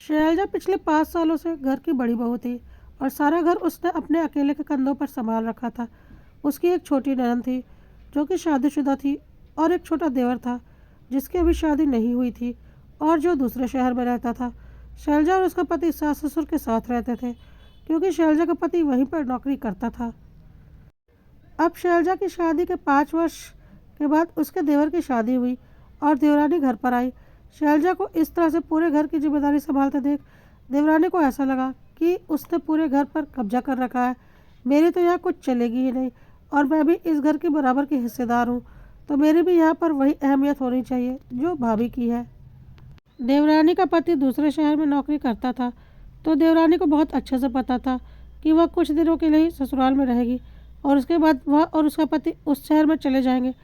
शैलजा पिछले 5 सालों से घर की बड़ी बहू थी और सारा घर उसने अपने अकेले के कंधों पर संभाल रखा था। उसकी एक छोटी ननद थी जो कि शादीशुदा थी और एक छोटा देवर था जिसकी अभी शादी नहीं हुई थी और जो दूसरे शहर में रहता था। शैलजा और उसका पति सास ससुर के साथ रहते थे क्योंकि शैलजा का पति वहीं पर नौकरी करता था। अब शैलजा की शादी के 5 वर्ष के बाद उसके देवर की शादी हुई और देवरानी घर पर आई। शैलजा को इस तरह से पूरे घर की जिम्मेदारी संभालते देख देवरानी को ऐसा लगा कि उसने पूरे घर पर कब्जा कर रखा है। मेरी तो यहाँ कुछ चलेगी ही नहीं और मैं भी इस घर के बराबर की हिस्सेदार हूँ, तो मेरी भी यहाँ पर वही अहमियत होनी चाहिए जो भाभी की है। देवरानी का पति दूसरे शहर में नौकरी करता था, तो देवरानी को बहुत अच्छे से पता था कि वह कुछ दिनों के लिए ही ससुराल में रहेगी और उसके बाद वह और उसका पति उस शहर में चले जाएंगे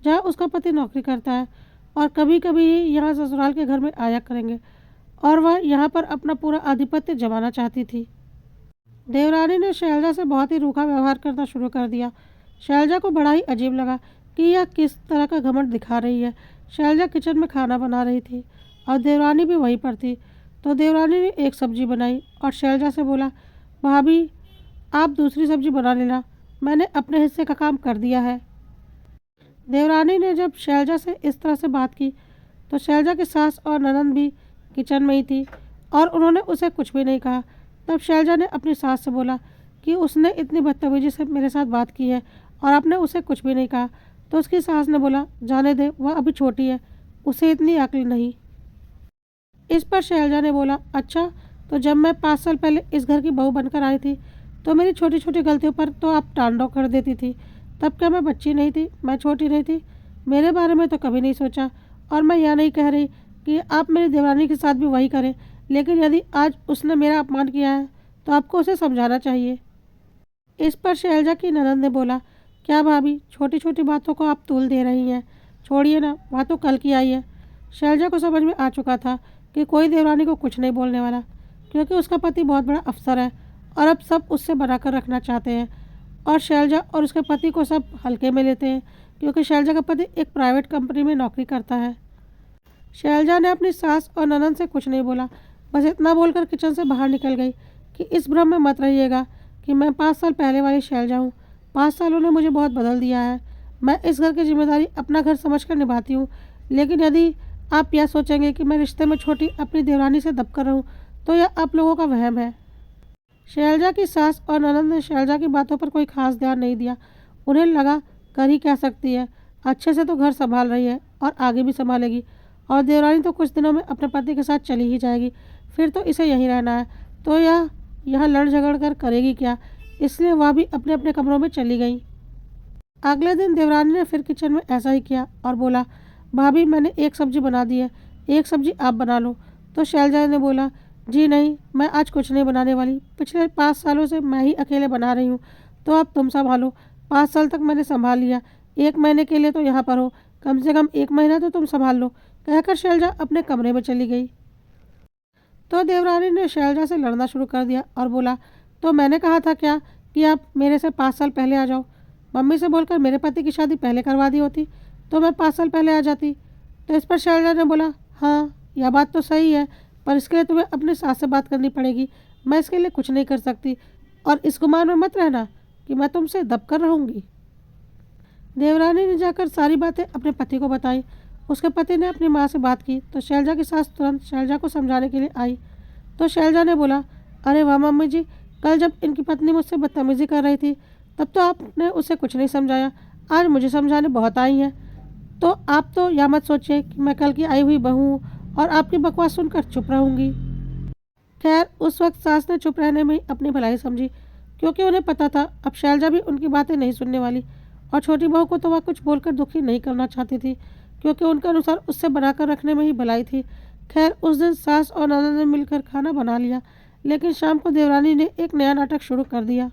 जहाँ उसका पति नौकरी करता है और कभी कभी ही यहाँ ससुराल के घर में आया करेंगे और वह यहाँ पर अपना पूरा आधिपत्य जमाना चाहती थी। देवरानी ने शैलजा से बहुत ही रूखा व्यवहार करना शुरू कर दिया। शैलजा को बड़ा ही अजीब लगा कि यह किस तरह का घमंड दिखा रही है। शैलजा किचन में खाना बना रही थी और देवरानी भी वहीं पर थी, तो देवरानी ने एक सब्जी बनाई और शैलजा से बोला, भाभी आप दूसरी सब्जी बना लेना, मैंने अपने हिस्से का काम कर दिया है। देवरानी ने जब शैलजा से इस तरह से बात की तो शैलजा की सास और ननंद भी किचन में ही थी और उन्होंने उसे कुछ भी नहीं कहा। तब शैलजा ने अपनी सास से बोला कि उसने इतनी बदतमीजी से मेरे साथ बात की है और आपने उसे कुछ भी नहीं कहा। तो उसकी सास ने बोला, जाने दे, वह अभी छोटी है, उसे इतनी अक्ल नहीं। इस पर शैलजा ने बोला, अच्छा, तो जब मैं 5 साल पहले इस घर की बहू बनकर आई थी तो मेरी छोटी छोटी गलतियों पर तो आप टांडव कर देती थी। तब क्या मैं बच्ची नहीं थी, मैं छोटी नहीं थी? मेरे बारे में तो कभी नहीं सोचा। और मैं यह नहीं कह रही कि आप मेरी देवरानी के साथ भी वही करें, लेकिन यदि आज उसने मेरा अपमान किया है तो आपको उसे समझाना चाहिए। इस पर शैलजा की ननद ने बोला, क्या भाभी, छोटी छोटी बातों को आप तूल दे रही हैं? छोड़िए ना, बात तो कल की आई है। शैलजा को समझ में आ चुका था कि कोई देवरानी को कुछ नहीं बोलने वाला, क्योंकि उसका पति बहुत बड़ा अफसर है और अब सब उससे बनाकर रखना चाहते हैं और शैलजा और उसके पति को सब हल्के में लेते हैं, क्योंकि शैलजा का पति एक प्राइवेट कंपनी में नौकरी करता है। शैलजा ने अपनी सास और ननद से कुछ नहीं बोला, बस इतना बोलकर किचन से बाहर निकल गई कि इस भ्रम में मत रहिएगा कि मैं 5 साल पहले वाली शैलजा हूँ। 5 सालों ने मुझे बहुत बदल दिया है। मैं इस घर की जिम्मेदारी अपना घर समझकर निभाती हूँ, लेकिन यदि आप यह सोचेंगे कि मैं रिश्ते में छोटी अपनी देवरानी से दबकर रहूँ तो यह आप लोगों का वहम है। शैलजा की सास और ननद ने शैलजा की बातों पर कोई खास ध्यान नहीं दिया। उन्हें लगा, कर ही क्या सकती है, अच्छे से तो घर संभाल रही है और आगे भी संभालेगी और देवरानी तो कुछ दिनों में अपने पति के साथ चली ही जाएगी, फिर तो इसे यहीं रहना है, तो यह यहाँ लड़ झगड़ कर करेगी क्या? इसलिए वह भी अपने अपने कमरों में चली गई। अगले दिन देवरानी ने फिर किचन में ऐसा ही किया और बोला, भाभी मैंने एक सब्जी बना दी है, एक सब्जी आप बना लो। तो शैलजा ने बोला, जी नहीं, मैं आज कुछ नहीं बनाने वाली, पिछले 5 सालों से मैं ही अकेले बना रही हूँ, तो अब तुम संभालो। 5 साल तक मैंने संभाल लिया, 1 महीने के लिए तो यहाँ पर हो, कम से कम 1 महीना तो तुम संभाल लो, कहकर शैलजा अपने कमरे में चली गई। तो देवरानी ने शैलजा से लड़ना शुरू कर दिया और बोला, तो मैंने कहा था क्या कि आप मेरे से 5 साल पहले आ जाओ? मम्मी से बोलकर मेरे पति की शादी पहले करवा दी होती तो मैं 5 साल पहले आ जाती। तो इस पर शैलजा ने बोला, हाँ यह बात तो सही है, पर इसके लिए तुम्हें अपने सास से बात करनी पड़ेगी, मैं इसके लिए कुछ नहीं कर सकती और इस गुमान में मत रहना कि मैं तुमसे दबकर रहूँगी। देवरानी ने जाकर सारी बातें अपने पति को बताई। उसके पति ने अपनी माँ से बात की तो शैलजा की सास तुरंत शैलजा को समझाने के लिए आई। तो शैलजा ने बोला, अरे वाह मम्मी जी, कल जब इनकी पत्नी मुझसे बदतमीजी कर रही थी तब तो आपने उसे कुछ नहीं समझाया, आज मुझे समझाने बहुत आई हैं। तो आप तो यह मत सोचिए कि मैं कल की आई हुई बहू हूँ और आपकी बकवास सुनकर चुप रहूँगी। खैर उस वक्त सास ने चुप रहने में ही अपनी भलाई समझी, क्योंकि उन्हें पता था अब शैलजा भी उनकी बातें नहीं सुनने वाली और छोटी बहू को तो वह कुछ बोलकर दुखी नहीं करना चाहती थी, क्योंकि उनके अनुसार उससे बनाकर रखने में ही भलाई थी। खैर उस दिन सास और ननद ने मिलकर खाना बना लिया, लेकिन शाम को देवरानी ने एक नया नाटक शुरू कर दिया।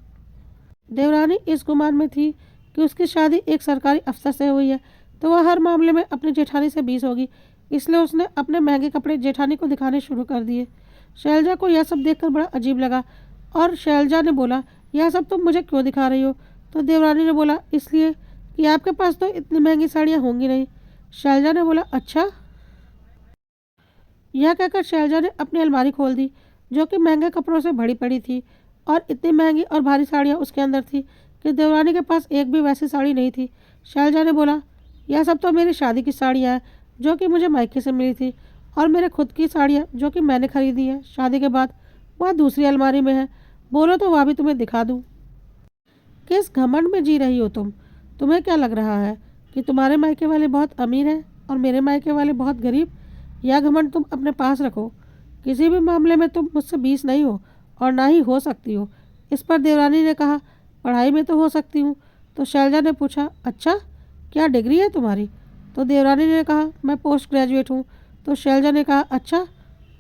देवरानी इस गुमान में थी कि उसकी शादी एक सरकारी अफसर से हुई है, तो वह हर मामले में अपनी जेठानी से 20 होगी, इसलिए उसने अपने महंगे कपड़े जेठानी को दिखाने शुरू कर दिए। शैलजा को यह सब देखकर बड़ा अजीब लगा और शैलजा ने बोला, यह सब तुम मुझे क्यों दिखा रही हो? तो देवरानी ने बोला, इसलिए कि आपके पास तो इतनी महंगी साड़ियाँ होंगी नहीं। शैलजा ने बोला, अच्छा। यह कहकर शैलजा ने अपनी अलमारी खोल दी, जो कि महंगे कपड़ों से भरी पड़ी थी, और इतनी महंगी और भारी साड़ियाँ उसके अंदर थी कि देवरानी के पास एक भी वैसी साड़ी नहीं थी। शैलजा ने बोला, यह सब तो मेरी शादी की साड़ियाँ हैं, जो कि मुझे मायके से मिली थी, और मेरे खुद की साड़ियाँ जो कि मैंने खरीदी हैं शादी के बाद, वह दूसरी अलमारी में है। बोलो तो वह भी तुम्हें दिखा दूँ। किस घमंड में जी रही हो तुम? तुम्हें क्या लग रहा है कि तुम्हारे मायके वाले बहुत अमीर हैं और मेरे मायके वाले बहुत गरीब? यह घमंड तुम अपने पास रखो। किसी भी मामले में तुम मुझसे 20 नहीं हो और ना ही हो सकती हो। इस पर देवरानी ने कहा, पढ़ाई में तो हो सकती हूँ। तो शैलजा ने पूछा, अच्छा, क्या डिग्री है तुम्हारी? तो देवरानी ने कहा, मैं पोस्ट ग्रेजुएट हूँ। तो शैलजा ने कहा, अच्छा,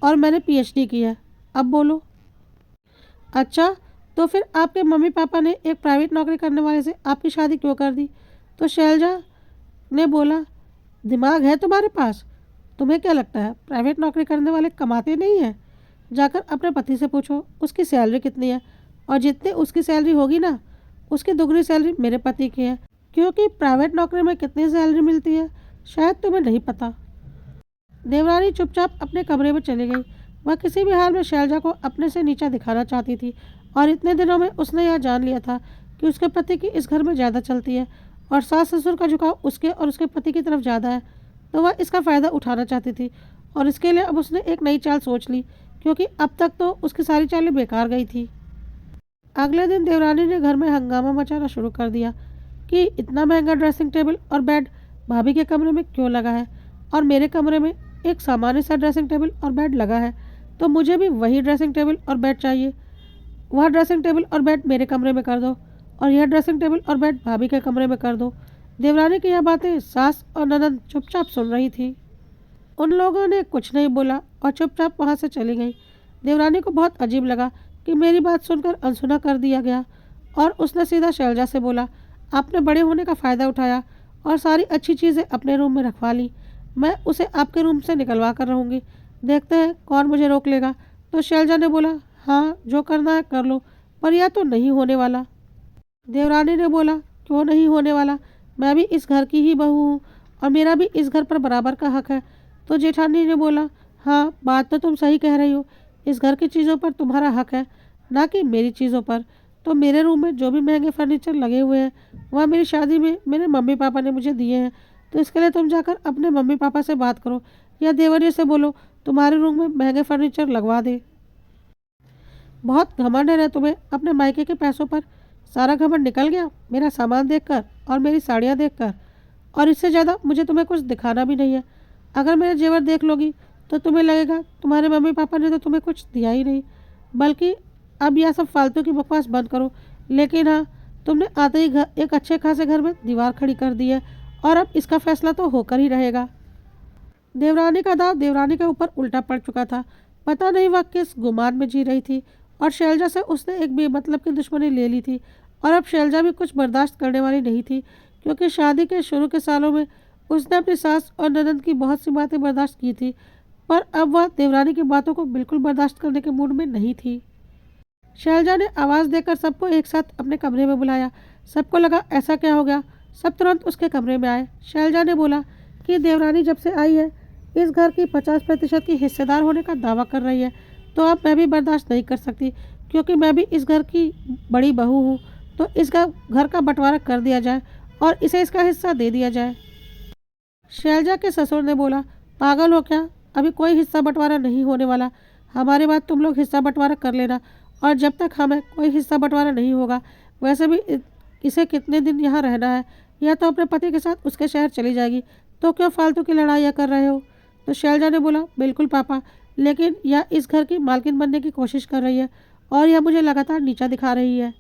और मैंने पीएचडी की है। अब बोलो। अच्छा, तो फिर आपके मम्मी पापा ने एक प्राइवेट नौकरी करने वाले से आपकी शादी क्यों कर दी? तो शैलजा ने बोला, दिमाग है तुम्हारे पास? तुम्हें क्या लगता है प्राइवेट नौकरी करने वाले कमाते नहीं हैं? जाकर अपने पति से पूछो उसकी सैलरी कितनी है, और जितनी उसकी सैलरी होगी ना, उसकी दुगनी सैलरी मेरे पति की है। क्योंकि प्राइवेट नौकरी में कितनी सैलरी मिलती है शायद तुम्हें नहीं पता। देवरानी चुपचाप अपने कमरे में चली गई। वह किसी भी हाल में शैलजा को अपने से नीचा दिखाना चाहती थी, और इतने दिनों में उसने यह जान लिया था कि उसके पति की इस घर में ज़्यादा चलती है, और सास ससुर का झुकाव उसके और उसके पति की तरफ ज़्यादा है। तो वह इसका फ़ायदा उठाना चाहती थी, और इसके लिए अब उसने एक नई चाल सोच ली, क्योंकि अब तक तो उसकी सारी चालें बेकार गई थी। अगले दिन देवरानी ने घर में हंगामा मचाना शुरू कर दिया कि इतना महंगा ड्रेसिंग टेबल और बेड भाभी के कमरे में क्यों लगा है, और मेरे कमरे में एक सामान्य सा ड्रेसिंग टेबल और बेड लगा है, तो मुझे भी वही ड्रेसिंग टेबल और बेड चाहिए। वह ड्रेसिंग टेबल और बेड मेरे कमरे में कर दो, और यह ड्रेसिंग टेबल और बेड भाभी के कमरे में कर दो। देवरानी की यह बातें सास और ननद चुपचाप सुन रही थी। उन लोगों ने कुछ नहीं बोला और चुपचाप वहाँ से चली गई। देवरानी को बहुत अजीब लगा कि मेरी बात सुनकर अनसुना कर दिया गया, और उसने सीधा शैलजा से बोला, आपने बड़े होने का फ़ायदा उठाया और सारी अच्छी चीज़ें अपने रूम में रखवा ली। मैं उसे आपके रूम से निकलवा कर रहूँगी। देखते हैं कौन मुझे रोक लेगा। तो शैलजा ने बोला, हाँ, जो करना है कर लो, पर यह तो नहीं होने वाला। देवरानी ने बोला, क्यों नहीं होने वाला? मैं भी इस घर की ही बहू हूँ, और मेरा भी इस घर पर बराबर का हक है। तो जेठानी ने बोला, हाँ, बात तो तुम सही कह रही हो। इस घर की चीज़ों पर तुम्हारा हक है, ना कि मेरी चीज़ों पर। तो मेरे रूम में जो भी महंगे फर्नीचर लगे हुए हैं, वह मेरी शादी में मेरे मम्मी पापा ने मुझे दिए हैं। तो इसके लिए तुम जाकर अपने मम्मी पापा से बात करो, या देवरिया से बोलो तुम्हारे रूम में महंगे फर्नीचर लगवा दे। बहुत घमंड है ना तुम्हें अपने मायके के पैसों पर। सारा घमंड निकल गया मेरा सामान देखकर और मेरी साड़ियाँ देखकर, और इससे ज़्यादा मुझे तुम्हें कुछ दिखाना भी नहीं है। अगर मेरे जेवर देख लोगी तो तुम्हें लगेगा तुम्हारे मम्मी पापा ने तो तुम्हें कुछ दिया ही नहीं। बल्कि अब यह सब फालतू की बकवास बंद करो। लेकिन हाँ, तुमने आते ही घर एक अच्छे खासे घर में दीवार खड़ी कर दी है, और अब इसका फैसला तो होकर ही रहेगा। देवरानी का दाव देवरानी के ऊपर उल्टा पड़ चुका था। पता नहीं वह किस गुमान में जी रही थी, और शैलजा से उसने एक बेमतलब की दुश्मनी ले ली थी, और अब शैलजा भी कुछ बर्दाश्त करने वाली नहीं थी, क्योंकि शादी के शुरू के सालों में उसने अपनी सास और ननद की बहुत सी बातें बर्दाश्त की थी, पर अब वह देवरानी की बातों को बिल्कुल बर्दाश्त करने के मूड में नहीं थी। शैलजा ने आवाज़ देकर सबको एक साथ अपने कमरे में बुलाया। सबको लगा ऐसा क्या हो गया। सब तुरंत उसके कमरे में आए। शैलजा ने बोला कि देवरानी जब से आई है इस घर की 50% की हिस्सेदार होने का दावा कर रही है, तो अब मैं भी बर्दाश्त नहीं कर सकती, क्योंकि मैं भी इस घर की बड़ी बहू हूँ। तो इस घर का बंटवारा कर दिया जाए और इसे इसका हिस्सा दे दिया जाए। शैलजा के ससुर ने बोला, पागल हो क्या? अभी कोई हिस्सा बंटवारा नहीं होने वाला। हमारे बाद तुम लोग हिस्सा बंटवारा कर लेना, और जब तक हमें कोई हिस्सा बंटवारा नहीं होगा, वैसे भी इसे कितने दिन यहाँ रहना है, या तो अपने पति के साथ उसके शहर चली जाएगी। तो क्यों फालतू की लड़ाइयाँ कर रहे हो? तो शैलजा ने बोला, बिल्कुल पापा, लेकिन यह इस घर की मालकिन बनने की कोशिश कर रही है, और यह मुझे लगातार नीचा दिखा रही है।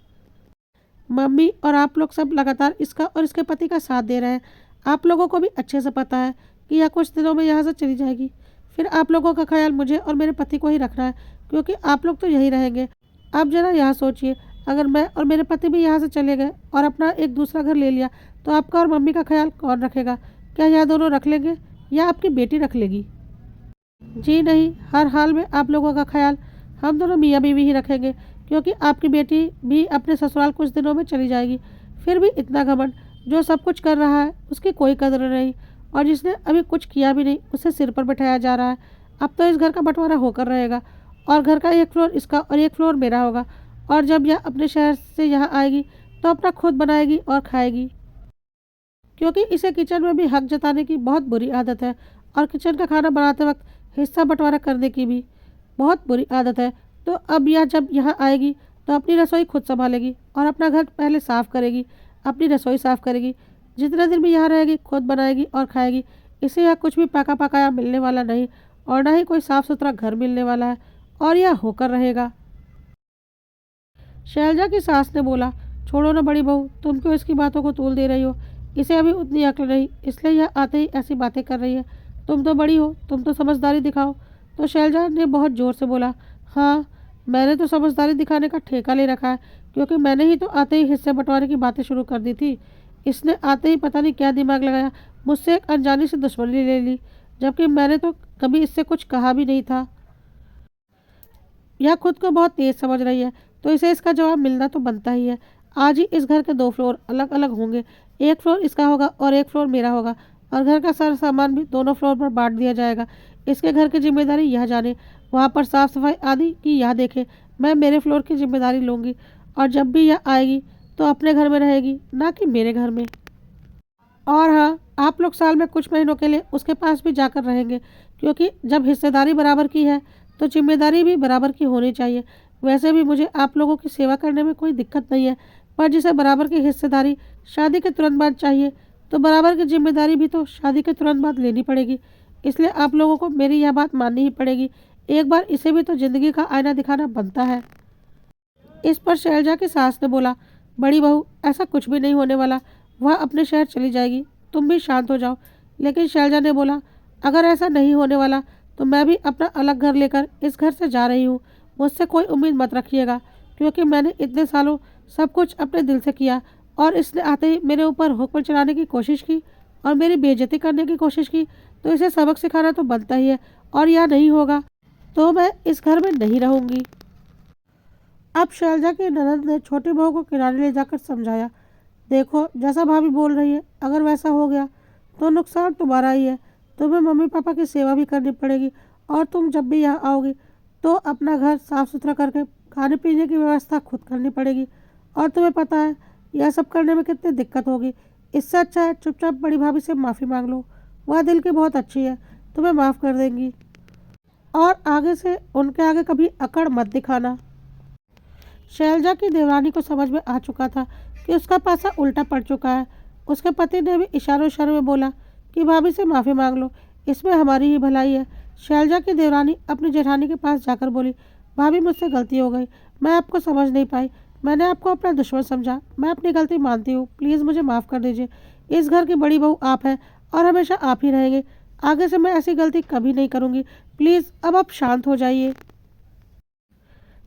मम्मी और आप लोग सब लगातार इसका और इसके पति का साथ दे रहे हैं। आप लोगों को भी अच्छे से पता है कि यह कुछ दिनों में यहाँ से चली जाएगी। फिर आप लोगों का ख्याल मुझे और मेरे पति को ही रखना है, क्योंकि आप लोग तो यहीं रहेंगे। आप जरा यहाँ सोचिए, अगर मैं और मेरे पति भी यहाँ से चले गए और अपना एक दूसरा घर ले लिया, तो आपका और मम्मी का ख्याल कौन रखेगा? क्या यह दोनों रख लेंगे, या आपकी बेटी रख लेगी? जी नहीं, हर हाल में आप लोगों का ख्याल हम दोनों मियाँ बीवी ही रखेंगे, क्योंकि आपकी बेटी भी अपने ससुराल कुछ दिनों में चली जाएगी। फिर भी इतना घमंड, जो सब कुछ कर रहा है उसकी कोई कदर नहीं, और जिसने अभी कुछ किया भी नहीं उसे सिर पर बैठाया जा रहा है। अब तो इस घर का बंटवारा होकर रहेगा और घर का एक फ्लोर इसका और एक फ्लोर मेरा होगा। और जब यह अपने शहर से यहाँ आएगी तो अपना खुद बनाएगी और खाएगी, क्योंकि इसे किचन में भी हक जताने की बहुत बुरी आदत है और किचन का खाना बनाते वक्त हिस्सा बंटवारा करने की भी बहुत बुरी आदत है। तो अब यह जब यहाँ आएगी तो अपनी रसोई खुद संभालेगी और अपना घर पहले साफ़ करेगी, अपनी रसोई साफ़ करेगी। जितने दिन भी यहाँ रहेगी खुद बनाएगी और खाएगी। इसे यहाँ कुछ भी पका पकाया मिलने वाला नहीं और ना ही कोई साफ़ सुथरा घर मिलने वाला है, और यह होकर रहेगा। शैलजा की सास ने बोला, छोड़ो ना बड़ी बहू, तुम क्यों इसकी बातों को तूल दे रही हो। इसे अभी उतनी अक्ल नहीं, इसलिए यह आते ही ऐसी बातें कर रही है। तुम तो बड़ी हो, तुम तो समझदारी दिखाओ। तो शैलजा ने बहुत ज़ोर से बोला, हाँ, मैंने तो समझदारी दिखाने का ठेका ले रखा है, क्योंकि मैंने ही तो आते ही हिस्से बंटवारे की बातें शुरू कर दी थी। इसने आते ही पता नहीं क्या दिमाग लगाया, मुझसे एक अनजानी से दुश्मनी ले ली, जबकि मैंने तो कभी इससे कुछ कहा भी नहीं था। यह खुद को बहुत तेज समझ रही है, तो इसे इसका जवाब मिलना तो बनता ही है। आज ही इस घर के दो फ्लोर अलग अलग होंगे, एक फ्लोर इसका होगा और एक फ्लोर मेरा होगा, और घर का सारा सामान भी दोनों फ्लोर पर बांट दिया जाएगा। इसके घर की जिम्मेदारी यह जाने, वहाँ पर साफ सफाई आदि की यह देखे। मैं मेरे फ्लोर की जिम्मेदारी लूँगी, और जब भी यह आएगी तो अपने घर में रहेगी, ना कि मेरे घर में। और हाँ, आप लोग साल में कुछ महीनों के लिए उसके पास भी जाकर रहेंगे, क्योंकि जब हिस्सेदारी बराबर की है तो जिम्मेदारी भी बराबर की होनी चाहिए। वैसे भी मुझे आप लोगों की सेवा करने में कोई दिक्कत नहीं है, पर जिसे बराबर की हिस्सेदारी शादी के तुरंत बाद चाहिए, तो बराबर की जिम्मेदारी भी तो शादी के तुरंत बाद लेनी पड़ेगी। इसलिए आप लोगों को मेरी यह बात माननी ही पड़ेगी। एक बार इसे भी तो ज़िंदगी का आईना दिखाना बनता है। इस पर शैलजा की सास ने बोला, बड़ी बहू, ऐसा कुछ भी नहीं होने वाला। वह अपने शहर चली जाएगी, तुम भी शांत हो जाओ। लेकिन शैलजा ने बोला, अगर ऐसा नहीं होने वाला तो मैं भी अपना अलग घर लेकर इस घर से जा रही हूँ। मुझसे कोई उम्मीद मत रखिएगा, क्योंकि मैंने इतने सालों सब कुछ अपने दिल से किया, और इसने आते ही मेरे ऊपर हुक्म चलाने की कोशिश की और मेरी बेइज्जती करने की कोशिश की, तो इसे सबक सिखाना तो बनता ही है। और यह नहीं होगा तो मैं इस घर में नहीं रहूँगी। अब शैलजा की ननद ने छोटी बहू को किनारे ले जाकर समझाया, देखो, जैसा भाभी बोल रही है, अगर वैसा हो गया तो नुकसान तुम्हारा ही है। तुम्हें मम्मी पापा की सेवा भी करनी पड़ेगी, और तुम जब भी यहाँ आओगी तो अपना घर साफ सुथरा करके खाने पीने की व्यवस्था खुद करनी पड़ेगी। और तुम्हें पता है यह सब करने में कितनी दिक्कत होगी। इससे अच्छा है चुपचाप बड़ी भाभी से माफ़ी मांग लो। वह दिल की बहुत अच्छी है, तुम्हें माफ़ कर देंगी। और आगे से उनके आगे कभी अकड़ मत दिखाना। शैलजा की देवरानी को समझ में आ चुका था कि उसका पासा उल्टा पड़ चुका है। उसके पति ने भी इशारों इशारों में बोला कि भाभी से माफ़ी मांग लो, इसमें हमारी ही भलाई है। शैलजा की देवरानी अपनी जेठानी के पास जाकर बोली, भाभी, मुझसे गलती हो गई, मैं आपको समझ नहीं पाई, मैंने आपको अपना दुश्मन समझा, मैं अपनी गलती मानती हूँ, प्लीज़ मुझे माफ़ कर दीजिए। इस घर की बड़ी बहू आप हैं और हमेशा आप ही रहेंगे। आगे से मैं ऐसी गलती कभी नहीं करूँगी। प्लीज़ अब आप शांत हो जाइए।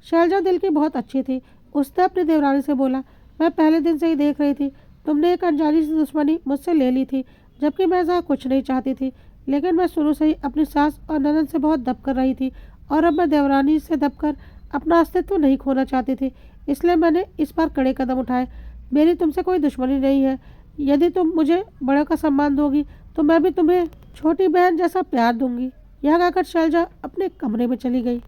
शैलजा दिल की बहुत अच्छी थी। उसने अपनी देवरानी से बोला, मैं पहले दिन से ही देख रही थी, तुमने एक अनजानी सी दुश्मनी मुझसे ले ली थी, जबकि मैं ऐसा कुछ नहीं चाहती थी। लेकिन मैं शुरू से ही अपनी सास और ननद से बहुत दब कर रही थी, और अब मैं देवरानी से दबकर अपना अस्तित्व नहीं खोना चाहती थी। इसलिए मैंने इस बार कड़े कदम उठाए। मेरी तुमसे कोई दुश्मनी नहीं है। यदि तुम मुझे बड़ों का सम्मान दोगी तो मैं भी तुम्हें छोटी बहन जैसा प्यार दूंगी। यह कहकर शैलजा अपने कमरे में चली गई।